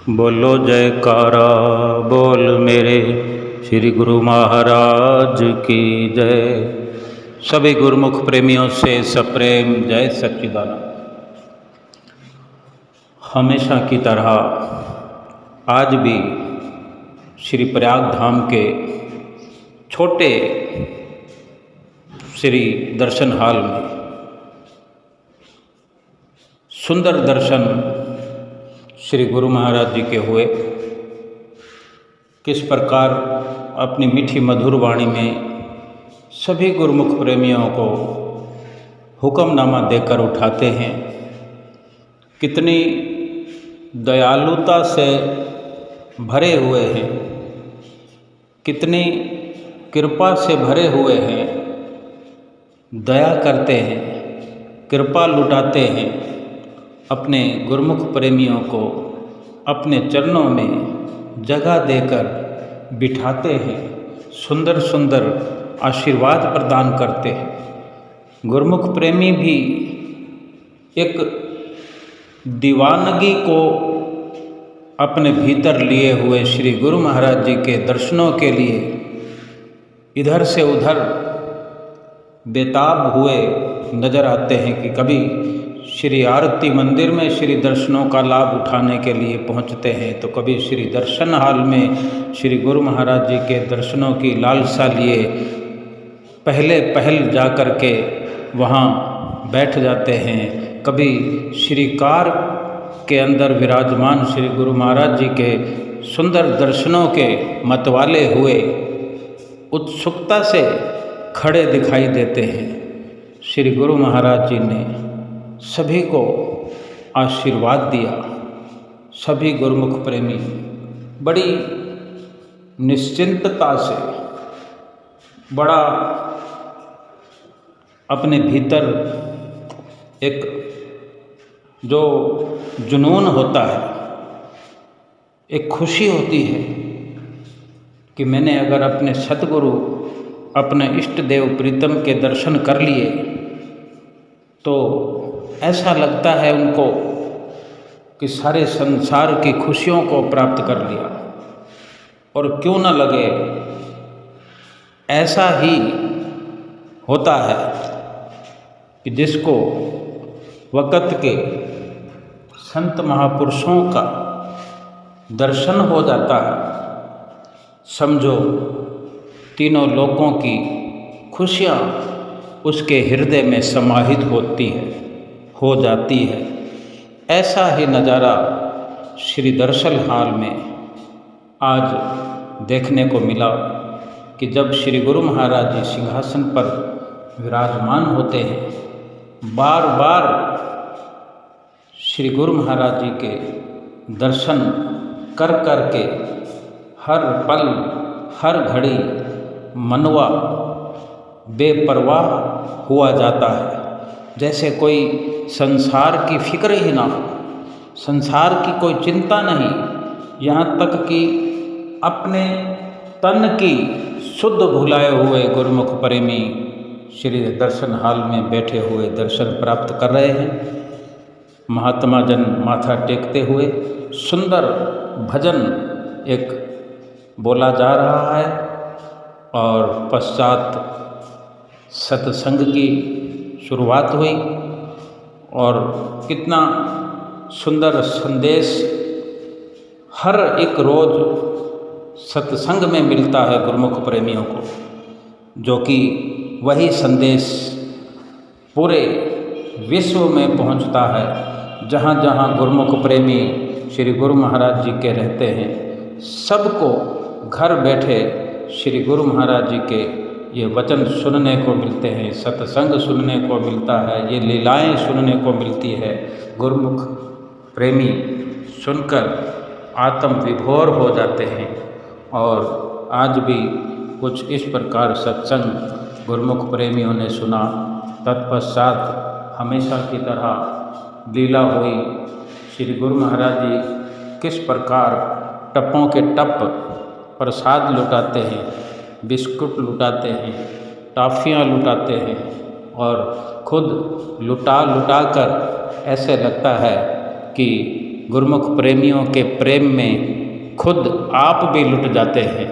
बोलो जयकारा बोल मेरे श्री गुरु महाराज की जय। सभी गुरुमुख प्रेमियों से सप्रेम जय सच्चिदानंद। हमेशा की तरह आज भी श्री प्रयाग धाम के छोटे श्री दर्शन हाल में सुंदर दर्शन श्री गुरु महाराज जी के हुए। किस प्रकार अपनी मीठी मधुर वाणी में सभी गुरुमुख प्रेमियों को हुक्मनामा देकर उठाते हैं। कितनी दयालुता से भरे हुए हैं, कितनी कृपा से भरे हुए हैं। दया करते हैं, कृपा लुटाते हैं, अपने गुरुमुख प्रेमियों को अपने चरणों में जगह देकर बिठाते हैं, सुंदर सुंदर आशीर्वाद प्रदान करते हैं। गुरुमुख प्रेमी भी एक दीवानगी को अपने भीतर लिए हुए श्री गुरु महाराज जी के दर्शनों के लिए इधर से उधर बेताब हुए नजर आते हैं कि कभी श्री आरती मंदिर में श्री दर्शनों का लाभ उठाने के लिए पहुंचते हैं, तो कभी श्री दर्शन हाल में श्री गुरु महाराज जी के दर्शनों की लालसा लिए पहल जा कर के वहाँ बैठ जाते हैं। कभी श्री कार के अंदर विराजमान श्री गुरु महाराज जी के सुंदर दर्शनों के मतवाले हुए उत्सुकता से खड़े दिखाई देते हैं। श्री गुरु महाराज जी ने सभी को आशीर्वाद दिया। सभी गुरुमुख प्रेमी बड़ी निश्चिंतता से, बड़ा अपने भीतर एक जो जुनून होता है, एक खुशी होती है कि मैंने अगर अपने सतगुरु, अपने इष्ट देव प्रीतम के दर्शन कर लिए तो ऐसा लगता है उनको कि सारे संसार की खुशियों को प्राप्त कर लिया। और क्यों न लगे, ऐसा ही होता है कि जिसको वक़्त के संत महापुरुषों का दर्शन हो जाता है, समझो तीनों लोकों की खुशियाँ उसके हृदय में समाहित होती है, हो जाती है। ऐसा ही नज़ारा श्री दर्शन हाल में आज देखने को मिला कि जब श्री गुरु महाराज जी सिंहासन पर विराजमान होते हैं, बार बार श्री गुरु महाराज जी के दर्शन कर कर के हर पल हर घड़ी मनवा बेपरवाह हुआ जाता है, जैसे कोई संसार की फिक्र ही ना हो, संसार की कोई चिंता नहीं। यहाँ तक कि अपने तन की शुद्ध भुलाए हुए गुरुमुख प्रेमी श्री दर्शन हाल में बैठे हुए दर्शन प्राप्त कर रहे हैं। महात्मा जन माथा टेकते हुए सुंदर भजन एक बोला जा रहा है और पश्चात सत्संग की शुरुआत हुई। और कितना सुंदर संदेश हर एक रोज़ सत्संग में मिलता है गुरुमुख प्रेमियों को, जो कि वही संदेश पूरे विश्व में पहुंचता है। जहाँ जहाँ गुरुमुख प्रेमी श्री गुरु महाराज जी के रहते हैं, सबको घर बैठे श्री गुरु महाराज जी के ये वचन सुनने को मिलते हैं, सत्संग सुनने को मिलता है, ये लीलाएं सुनने को मिलती है। गुरुमुख प्रेमी सुनकर आत्म विभोर हो जाते हैं। और आज भी कुछ इस प्रकार सत्संग गुरुमुख प्रेमियों ने सुना। तत्पश्चात हमेशा की तरह लीला हुई। श्री गुरु महाराज जी किस प्रकार टप्पों के टप प्रसाद लुटाते हैं, बिस्कुट लुटाते हैं, टॉफ़ियाँ लुटाते हैं और खुद लुटा लुटा कर ऐसे लगता है कि गुरुमुख प्रेमियों के प्रेम में खुद आप भी लुट जाते हैं।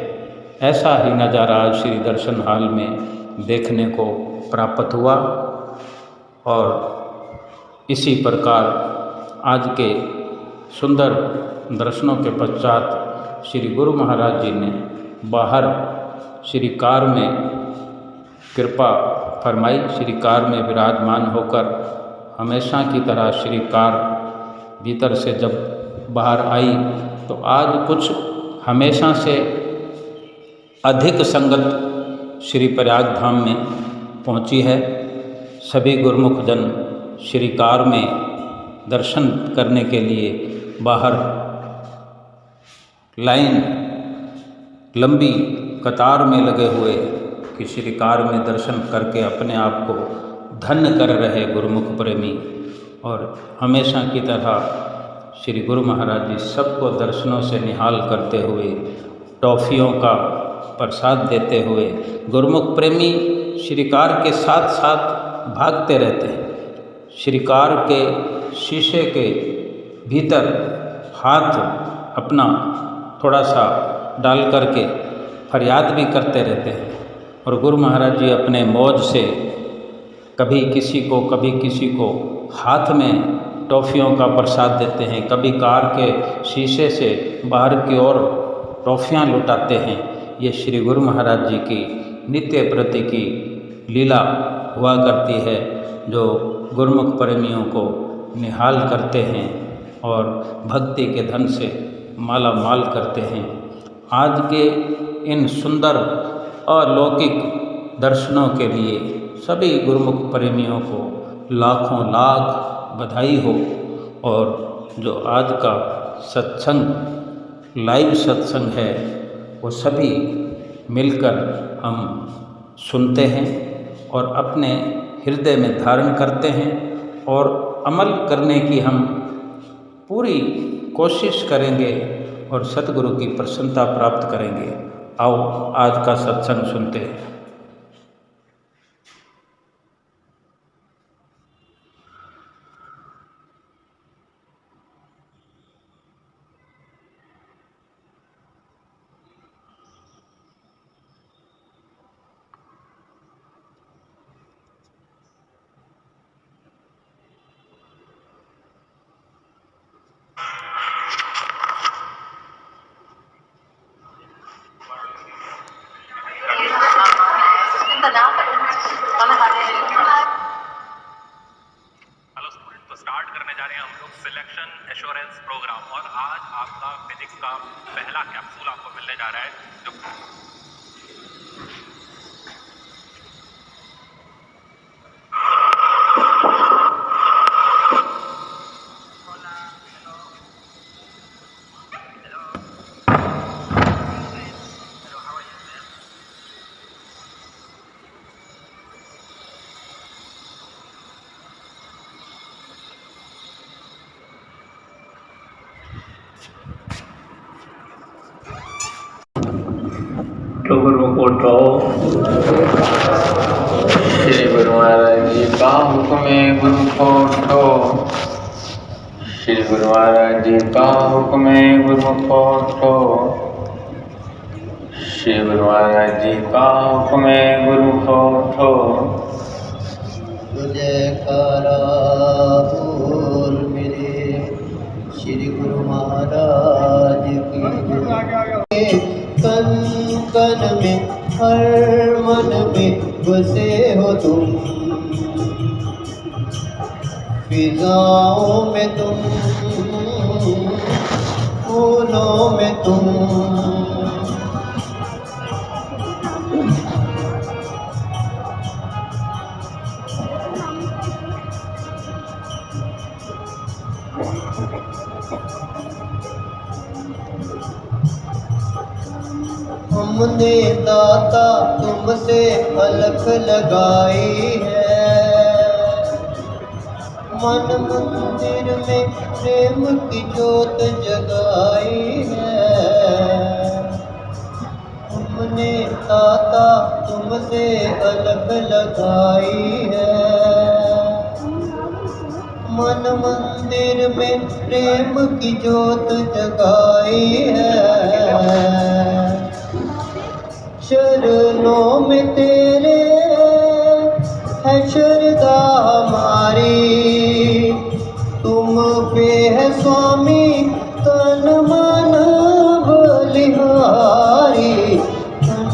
ऐसा ही नज़ारा आज श्री दर्शन हाल में देखने को प्राप्त हुआ। और इसी प्रकार आज के सुंदर दर्शनों के पश्चात श्री गुरु महाराज जी ने बाहर श्री कार में कृपा फरमाई। श्री कार में विराजमान होकर हमेशा की तरह श्री कार भीतर से जब बाहर आई तो आज कुछ हमेशा से अधिक संगत श्री प्रयाग धाम में पहुंची है। सभी गुरुमुख जन श्री कार में दर्शन करने के लिए बाहर लाइन लंबी कतार में लगे हुए कि श्री कार में दर्शन करके अपने आप को धन्य कर रहे गुरुमुख प्रेमी। और हमेशा की तरह श्री गुरु महाराज जी सबको दर्शनों से निहाल करते हुए टॉफ़ियों का प्रसाद देते हुए गुरुमुख प्रेमी श्री कार के साथ साथ भागते रहते हैं। श्री कार के शीशे के भीतर हाथ अपना थोड़ा सा डाल करके फरियाद भी करते रहते हैं। और गुरु महाराज जी अपने मौज से कभी किसी को हाथ में टॉफ़ियों का प्रसाद देते हैं, कभी कार के शीशे से बाहर की ओर टॉफ़ियाँ लुटाते हैं। ये श्री गुरु महाराज जी की नित्य प्रति की लीला हुआ करती है, जो गुरुमुख प्रेमियों को निहाल करते हैं और भक्ति के धन से माला माल करते हैं। आज के इन सुंदर अलौकिक दर्शनों के लिए सभी गुरुमुख प्रेमियों को लाखों लाख बधाई हो। और जो आज का सत्संग लाइव सत्संग है वो सभी मिलकर हम सुनते हैं और अपने हृदय में धारण करते हैं और अमल करने की हम पूरी कोशिश करेंगे और सतगुरु की प्रसन्नता प्राप्त करेंगे। आओ आज का सत्संग सुनते हैं। हेलो स्टूडेंट, तो स्टार्ट करने जा रहे हैं हम लोग सिलेक्शन एश्योरेंस प्रोग्राम। और आज आपका फिजिक्स का पहला कैप्सूल आपको मिलने जा रहा है जो तो गुरु को तो श्री गुरु महाराज जी का हुक्म है गुरु को तो श्री गुरु महाराज जी का हुक्म है गुरु को तो श्री गुरु महाराज जी का हुक्म है गुरु को तो जयकारा बोल मेरे श्री गुरु महाराज की कन कन में हर मन में बसे हो तुम, फिजाओं में तुम, फूलों में तुम, हमने दाता तुमसे अलख लगाई है, मन मंदिर में प्रेम की जोत जगाई है। हमने दाता तुमसे अलख लगाई है, मन मंदिर में प्रेम की जोत जगाई है। चरणों में तेरे है श्रद्धा हमारी, तुम पे है स्वामी तन मन बलिहारी। तन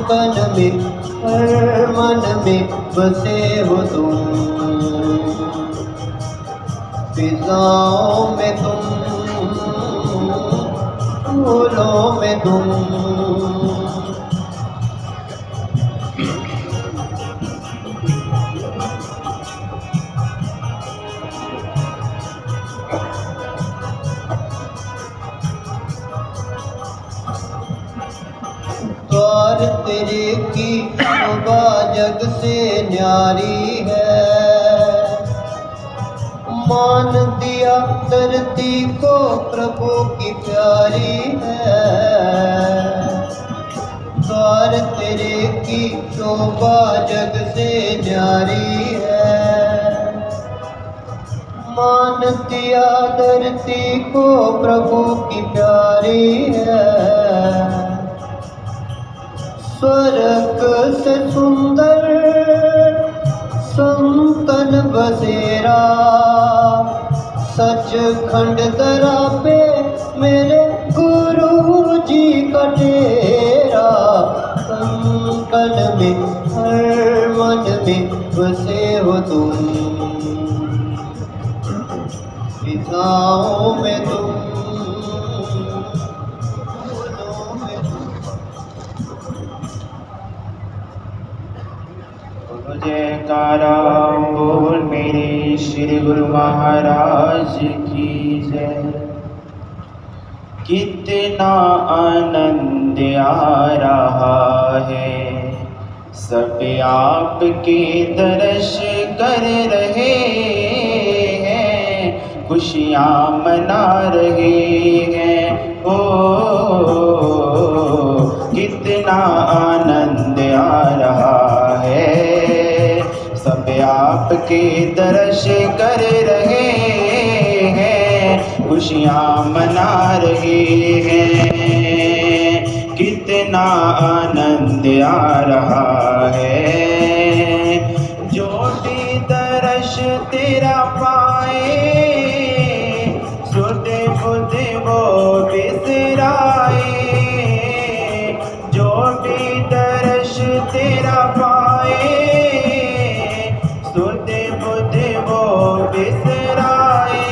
मन में हर मन में बसे हो तुम, फिजाओं में तुम, फूलों में तुम। द्वार तेरे की शोभा जग से न्यारी है, मान दिया धरती को प्रभु की प्यारी है। द्वार तेरे की शोभा जग से न्यारी है, मान दिया धरती को प्रभु की प्यारी है। स्वर्ग से सुंदर संतन बसेरा, सचखंड दरा पे मेरे गुरु जी का डेरा। कंकन में हर मन में बसे हो तुम, फिजाओं में तुम, फूलों में तुम। जयकारा बोल मेरे श्री गुरु महाराज की जय। कितना आनंद आ रहा है, सब आपके दर्श कर रहे हैं, खुशियाँ मना रहे हैं। ओ कितना आनंद आ रहा है, सब आपके दर्श कर रहे हैं, खुशियाँ मना रहे हैं। कितना आनंद आ रहा है, जो भी दर्श तेरा पाए, सुध बुध वो बिसराए। जो भी दर्श तेरा पाए, सुध बुध वो बिसराए।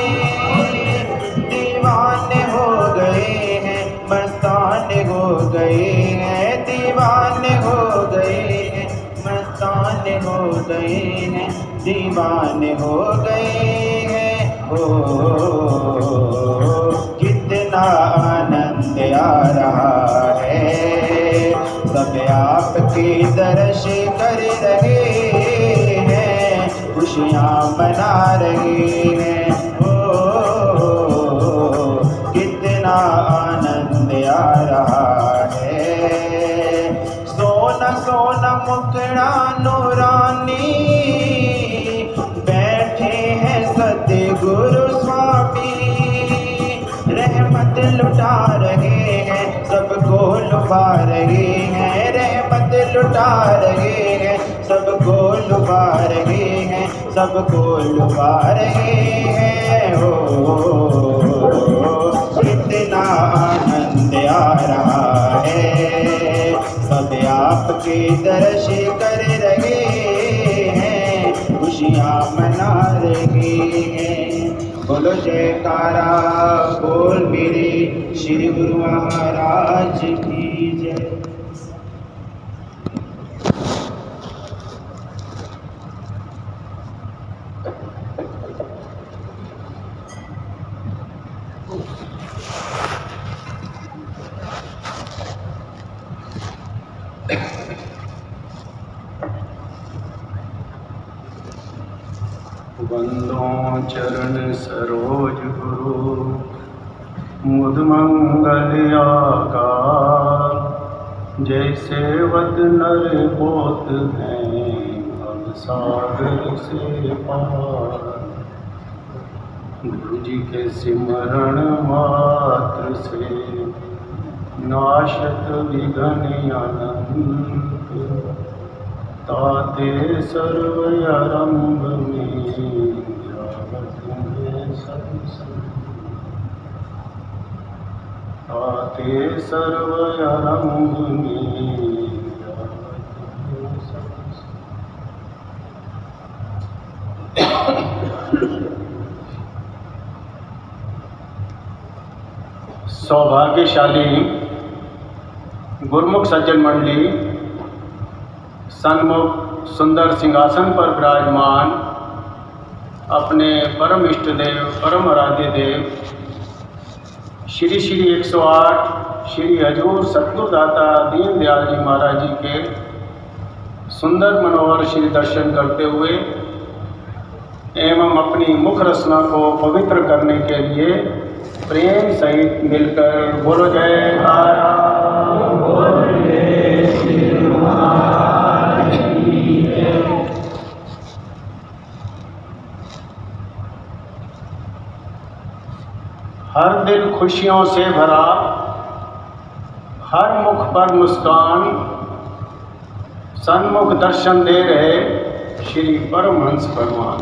दीवाने हो गए हैं, मस्ताने हो गए हैं, दीवाने हो गए हैं, मस्ताने हो गए हैं, दीवाने हो गए हैं। ओ कितना आनंद आ रहा है, सब आपके दर्श कर रहे हैं, खुशियाँ मना रहे हैं। ओ कितना आनंद आ रहा है, सोना सोना मुखड़ा नूरानी, बैठे हैं सतगुरु स्वामी। रहमत लुटा रहे हैं, सबको लुभा रहे हैं, रहमत लुटा रहे हैं, सबको लुभा रहे हैं, सबको लुभा रहे हैं। हो कितना आनंद आ रहा है, सब आपके दर्श कर रहे हैं, खुशियाँ मना रहे हैं। बोलो जयकारा बोल मेरे श्री गुरु महाराज की जय। वंदो चरण सरोज गुरु, मुद मंगल आकार। जैसे वत नर पोत हैं, अब सागर से पार। गुरु जी के सिमरण मात्र से नाशत विघ्न अनंत, ताते सर्व आरंभ में जावत में संसद, ताते सर्व आरंभ में जावत में संसद। सौभाग्यशाली गुरुमुख सज्जन मंडली सन्मुख सुंदर सिंहासन पर विराजमान अपने परम इष्ट देव परम आराध्य देव श्री श्री 108 श्री हजूर सतगुरुदाता दीनदयाल जी महाराज जी के सुंदर मनोहर श्री दर्शन करते हुए एवं अपनी मुख रचना को पवित्र करने के लिए प्रेम सहित मिलकर बोलो जयकारा। हर दिल खुशियों से भरा, हर मुख पर मुस्कान, सन्मुख दर्शन दे रहे श्री परमहंस भगवान।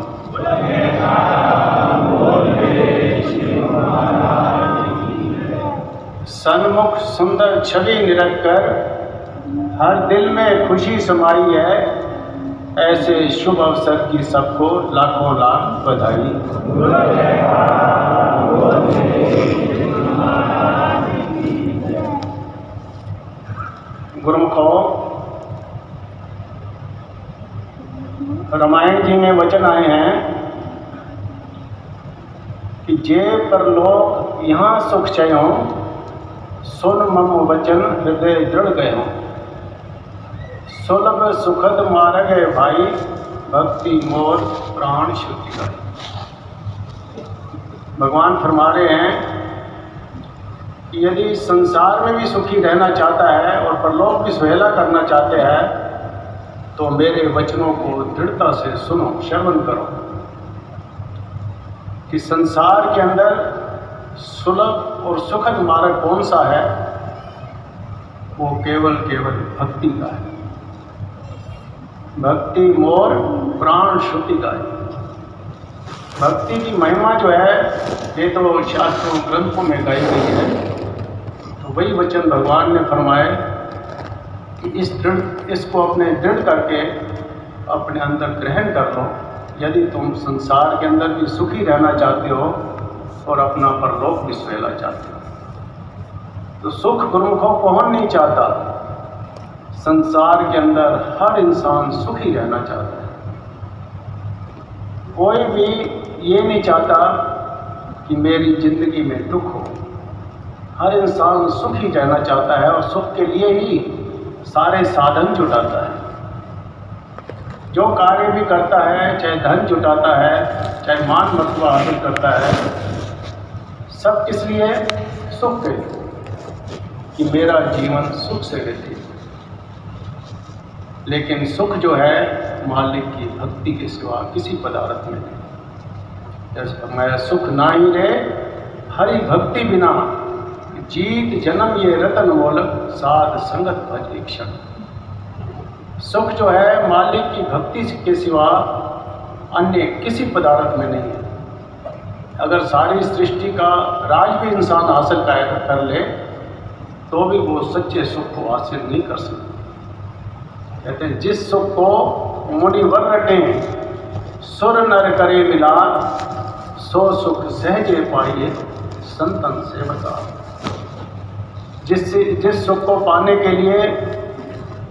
सन्मुख सुंदर छवि निरख कर हर दिल में खुशी समाई है, ऐसे शुभ अवसर की सबको लाखों लाख बधाई। गुरुमुखों, रामायण जी में वचन आए हैं कि जे परलोक यहाँ सुख चयो, सुन मम वचन हृदय दृढ़ गयो, सुलभ सुखद मार्ग है भाई, भक्ति मोर प्राण शुद्धि कर। भगवान फरमा रहे हैं कि यदि संसार में भी सुखी रहना चाहता है और परलोक भी सुहेला करना चाहते हैं तो मेरे वचनों को दृढ़ता से सुनो, श्रवण करो कि संसार के अंदर सुलभ और सुखद मार्ग कौन सा है, वो केवल भक्ति का है। भक्ति मोर प्राण शुद्धि का है। भक्ति की महिमा जो है ये तो शास्त्रों ग्रंथों में गाई गई है। तो वही वचन भगवान ने फरमाए कि इसको अपने दृढ़ करके अपने अंदर ग्रहण कर लो। यदि तुम संसार के अंदर भी सुखी रहना चाहते हो और अपना परलोक भी सुहेला चाहते हो तो सुख गुरुमुखों कौन नहीं चाहता। संसार के अंदर हर इंसान सुखी रहना चाहता है। कोई भी ये नहीं चाहता कि मेरी जिंदगी में दुख हो। हर इंसान सुखी रहना चाहता है और सुख के लिए ही सारे साधन जुटाता है। जो कार्य भी करता है, चाहे धन जुटाता है, चाहे मान मर्तबा हासिल करता है, सब किस लिए? सुख के लिए, कि मेरा जीवन सुख से व्यतीत। लेकिन सुख जो है मालिक की भक्ति के सिवा किसी पदार्थ में नहीं। जैसे मैं सुख ना ही रे हरि भक्ति बिना, जीत जन्म ये रतन मोलक, साध संगत भज एक क्षण। सुख जो है मालिक की भक्ति के सिवा अन्य किसी पदार्थ में नहीं है। अगर सारी सृष्टि का राज भी इंसान हासिल कर ले तो भी वो सच्चे सुख को हासिल नहीं कर सकते। कहते हैं जिस सुख को मुनिवर रटें सुर नर करे मिलान, सो सुख सहजे पाइए संतन से बता। जिस सुख को पाने के लिए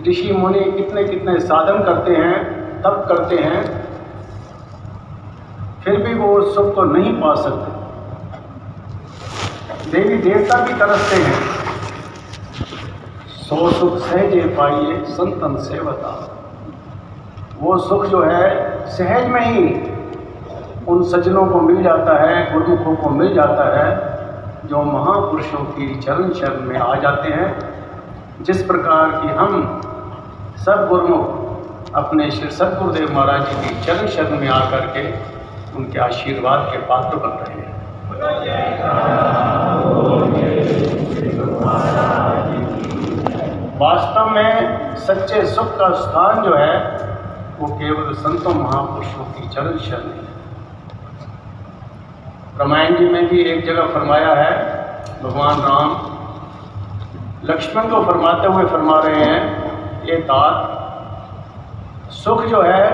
ऋषि मुनि कितने कितने साधन करते हैं, तप करते हैं, फिर भी वो सुख को नहीं पा सकते। देवी देवता भी तरसते हैं, सो सुख सहजे पाइए संतन से बता। वो सुख जो है सहज में ही उन सज्जनों को मिल जाता है, गुरुमुखों को मिल जाता है जो महापुरुषों की चरण शरण में आ जाते हैं। जिस प्रकार की हम सब गुरुमुख अपने श्री सद्गुरुदेव महाराज जी की चरण शरण में आकर के उनके आशीर्वाद के पात्र बन रहे हैं। वास्तव में सच्चे सुख का स्थान जो है वो केवल संतों महापुरुषों की चरण शरण है। रामायण जी में भी एक जगह फरमाया है, भगवान राम लक्ष्मण को फरमाते हुए फरमा रहे हैं, ये तात सुख जो है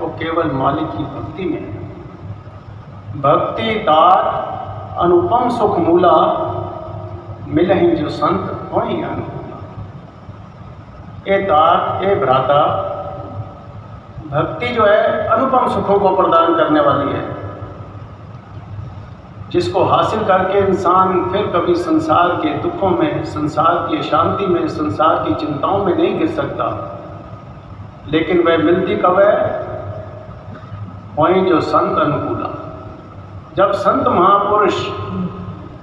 वो केवल मालिक की भक्ति में है। भक्ति तात अनुपम सुख मूला, मिलहि जो संत होई अनुकूला। ये तात ये भ्राता, भक्ति जो है अनुपम सुखों को प्रदान करने वाली है, जिसको हासिल करके इंसान फिर कभी संसार के दुखों में, संसार की अशांति में, संसार की चिंताओं में नहीं गिर सकता। लेकिन वह मिलती कब है? वहीं जो संत अनुकूला, जब संत महापुरुष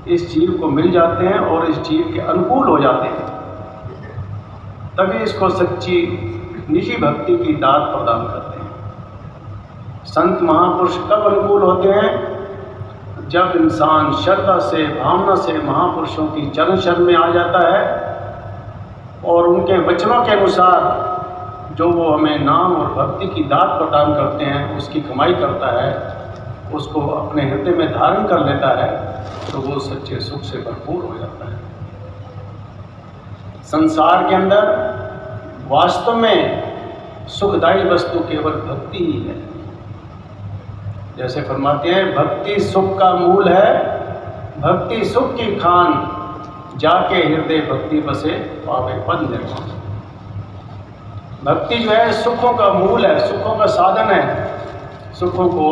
इस जीव को मिल जाते हैं और इस जीव के अनुकूल हो जाते हैं, तभी इसको सच्ची निजी भक्ति की दात प्रदान करते हैं। संत महापुरुष कब अनुकूल होते हैं? जब इंसान श्रद्धा से, भावना से महापुरुषों की चरण शरण में आ जाता है और उनके वचनों के अनुसार जो वो हमें नाम और भक्ति की दात प्रदान करते हैं उसकी कमाई करता है, उसको अपने हृदय में धारण कर लेता है, तो वो सच्चे सुख से भरपूर हो जाता है। संसार के अंदर वास्तव में सुखदायी वस्तु केवल भक्ति ही है। जैसे फरमाते हैं, भक्ति सुख का मूल है, भक्ति सुख की खान, जाके हृदय भक्ति बसे पावे पद निर्माण। भक्ति जो है सुखों का मूल है, सुखों का साधन है, सुखों को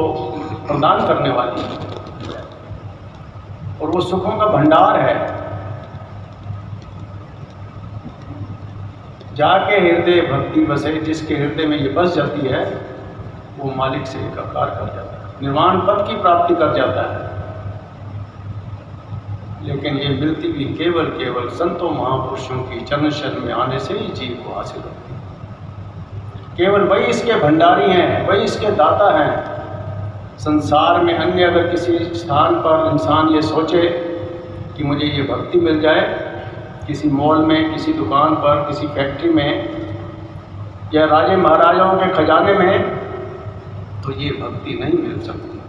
प्रदान करने वाली है और वो सुखों का भंडार है। जाके हृदय भक्ति बसे, जिसके हृदय में ये बस जाती है वो मालिक से एकाकार कर जाता है, निर्वाण पद की प्राप्ति कर जाता है। लेकिन ये मिलती भी केवल संतों महापुरुषों की चरण शरण में आने से ही जीव को हासिल होती है। केवल वही इसके भंडारी हैं, वही इसके दाता हैं। संसार में अन्य अगर किसी स्थान पर इंसान ये सोचे कि मुझे ये भक्ति मिल जाए, किसी मॉल में, किसी दुकान पर, किसी फैक्ट्री में या राजे महाराजाओं के खजाने में, तो ये भक्ति नहीं मिल सकती।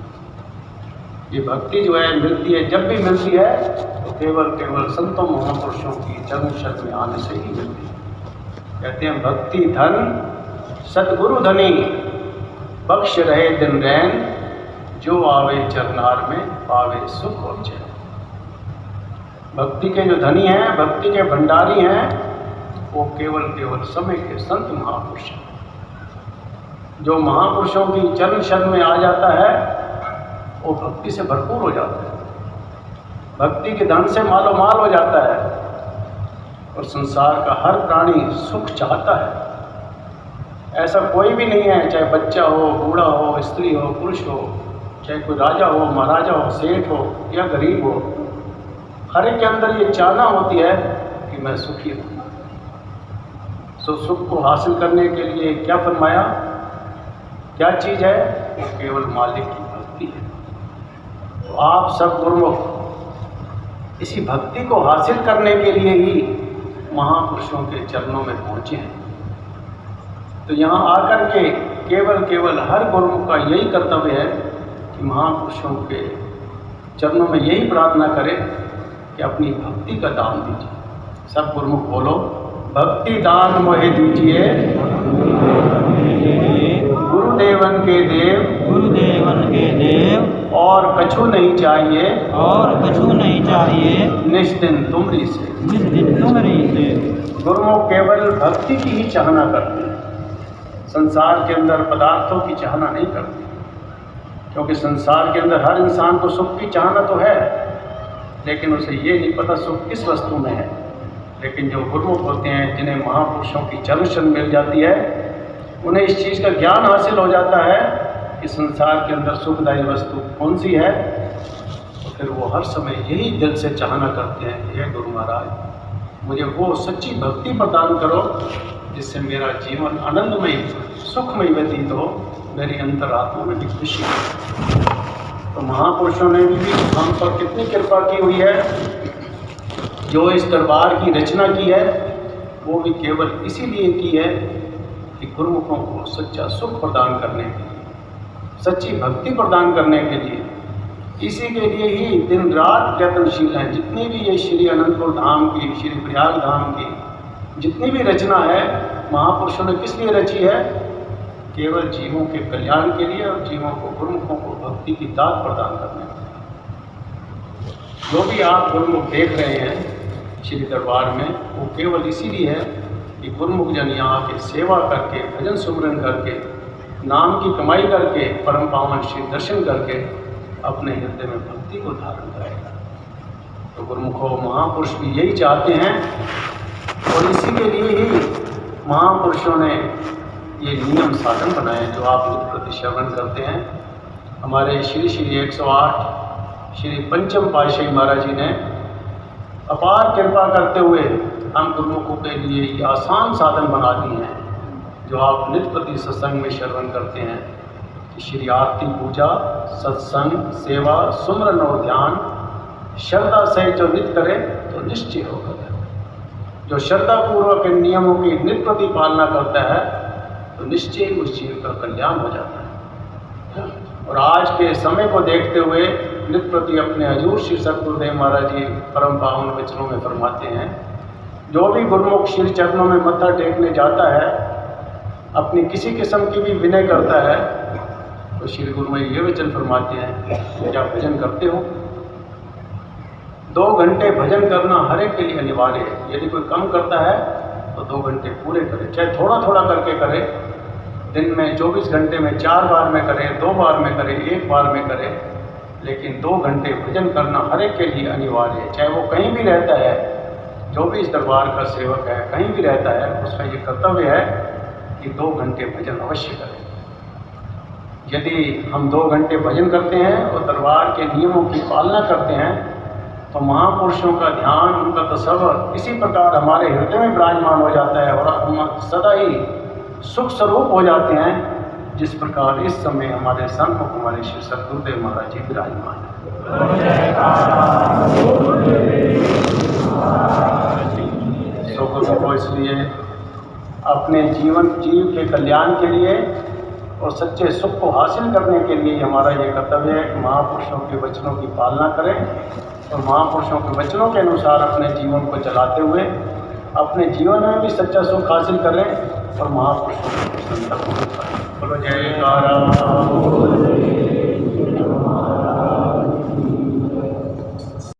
ये भक्ति जो है मिलती है, जब भी मिलती है तो केवल संतों महापुरुषों की चरण शरण में आने से ही मिलती है। कहते हैं, भक्ति धन सतगुरु धनी, बख्श रहे दिन रैन, जो आवे चरनार में पावे सुख और चैन। भक्ति के जो धनी हैं, भक्ति के भंडारी हैं, वो केवल समय के संत महापुरुष हैं। जो महापुरुषों की चरण शरण में आ जाता है वो भक्ति से भरपूर हो जाता है, भक्ति के धन से मालो माल हो जाता है और संसार का हर प्राणी सुख चाहता है। ऐसा कोई भी नहीं है, चाहे बच्चा हो, बूढ़ा हो, स्त्री हो, पुरुष हो, चाहे कोई राजा हो, महाराजा हो, सेठ हो या गरीब हो, हर एक के अंदर ये चाहना होती है कि मैं सुखी हूँ। तो सुख को हासिल करने के लिए क्या फरमाया, क्या चीज़ है? वो केवल मालिक की भक्ति है। तो आप सब गुरुमुख इसी भक्ति को हासिल करने के लिए ही महापुरुषों के चरणों में पहुँचे हैं। तो यहाँ आकर के केवल हर गुरुमुख का यही कर्तव्य है कि महापुरुषों के चरणों में यही प्रार्थना करें कि अपनी भक्ति का दान दीजिए। सब गुरुमुख बोलो, भक्ति दान मोहे दीजिए, गुरुदेवन के देव, गुरुदेवन के देव, और कछु नहीं चाहिए, और कछु नहीं चाहिए, निस्दिन तुमरी से, निस्दिन तुमरी से। गुरुमुख केवल भक्ति की ही चाहना करते हैं, संसार के अंदर पदार्थों की चाहना नहीं करते, क्योंकि संसार के अंदर हर इंसान को सुख की चाहना तो है, लेकिन उसे ये नहीं पता सुख किस वस्तु में है। लेकिन जो गुरुमुख होते हैं, जिन्हें महापुरुषों की चरण शरण मिल जाती है, उन्हें इस चीज़ का ज्ञान हासिल हो जाता है कि संसार के अंदर सुखदायी वस्तु कौन सी है। तो फिर वो हर समय यही दिल से चाहना करते हैं, हे गुरु महाराज मुझे वो सच्ची भक्ति प्रदान करो जिससे मेरा जीवन आनंदमय, सुखमय व्यतीत हो, मेरी अंतरात्मा में भी खुशी हो। महापुरुषों ने भी हम पर कितनी कृपा की हुई है। जो इस दरबार की रचना की है वो भी केवल इसीलिए की है कि गुरुमुखों को सच्चा सुख प्रदान करने के लिए, सच्ची भक्ति प्रदान करने के लिए, इसी के लिए ही दिन रात प्रयत्नशील हैं। जितनी भी ये श्री अनंतपुर धाम की, श्री प्रयाग धाम की जितनी भी रचना है, महापुरुषों ने किस लिए रची है? केवल जीवों के कल्याण के लिए और जीवों को, गुरुमुखों को भक्ति की दात प्रदान करने के लिए। जो भी आप गुरुमुख देख रहे हैं श्री दरबार में, वो केवल इसीलिए है कि गुरुमुख जन यहाँ के सेवा करके, भजन सुमरन करके, नाम की कमाई करके, परम पावन श्री दर्शन करके अपने हृदय में भक्ति को धारण करेगा। तो गुरुमुखों, महापुरुष भी यही चाहते हैं और इसी के लिए ही महापुरुषों ने ये नियम साधन बनाए जो आप नित्य प्रति श्रवण करते हैं। हमारे श्री श्री 108 श्री पंचम पातशाही महाराज जी ने अपार कृपा करते हुए हम गुरुमुखों के लिए ये आसान साधन बना दिए हैं जो आप नित्य प्रति सत्संग में श्रवण करते हैं। श्री आरती, पूजा, सत्संग, सेवा, सुमरन और ध्यान श्रद्धा से जो नित्य करे तो निश्चय होगा। जो श्रद्धा पूर्वक इन नियमों की नित्य प्रति पालना करता है तो निश्चय उस जीव का कल्याण हो जाता है। और आज के समय को देखते हुए नित्य प्रति अपने हजूर श्री सतगुरुदेव महाराज जी परम पावन वचनों में फरमाते हैं, जो भी गुरुमुख श्री चरणों में मत्था टेकने जाता है, अपनी किसी किस्म की भी विनय करता है, तो श्री गुरु में ये वचन फरमाते हैं, क्या भजन करते हो? 2 घंटे भजन करना हर एक के लिए अनिवार्य है। यदि कोई कम करता है तो 2 घंटे पूरे करे, चाहे थोड़ा थोड़ा करके करे। दिन में 24 घंटे में 4 बार में करे, 2 बार में करे, 1 बार में करे, लेकिन 2 घंटे भजन करना हर एक के लिए अनिवार्य है। चाहे वो कहीं भी रहता है, जो भी इस दरबार का सेवक है कहीं भी रहता है, उसका ये कर्तव्य है कि 2 घंटे भजन अवश्य करें। यदि हम 2 घंटे भजन करते हैं और दरबार के नियमों की पालना करते हैं तो महापुरुषों का ध्यान, उनका तसव्वुर इसी प्रकार हमारे हृदय में विराजमान हो जाता है और हम सदा ही सुख स्वरूप हो जाते हैं, जिस प्रकार इस समय हमारे सन्मुख हमारे श्री सतगुरुदेव महाराज जी विराजमान हैं। सो गुरु को इसलिए अपने जीव के कल्याण के लिए और सच्चे सुख को हासिल करने के लिए हमारा ये कर्तव्य है कि महापुरुषों के वचनों की पालना करें और महापुरुषों के वचनों के अनुसार अपने जीवन को चलाते हुए अपने जीवन में भी सच्चा सुख हासिल करें और महापुरुषों को प्रसन्नता पूर्वक करें। बोलो जयकारा।